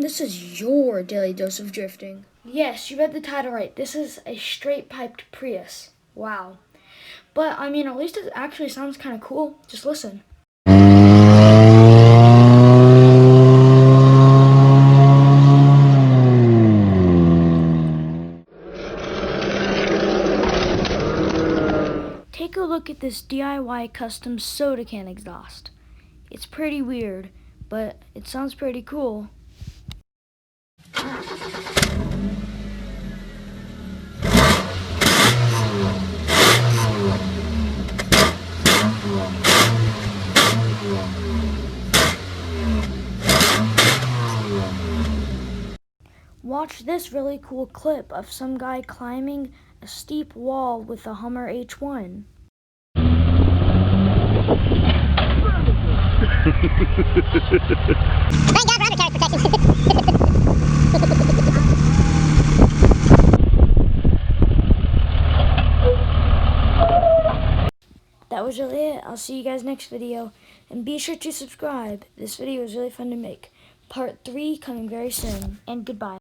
This is your daily dose of drifting. Yes, you read the title right. This is a straight piped Prius. Wow. But I mean, at least it actually sounds kind of cool. Just listen. Take a look at this DIY custom soda can exhaust. It's pretty weird, but it sounds pretty cool. Watch this really cool clip of some guy climbing a steep wall with a Hummer H1. Thank God for undercarriage protection. That was really it. I'll see you guys next video. And be sure to subscribe. This video was really fun to make. Part 3 coming very soon. And goodbye.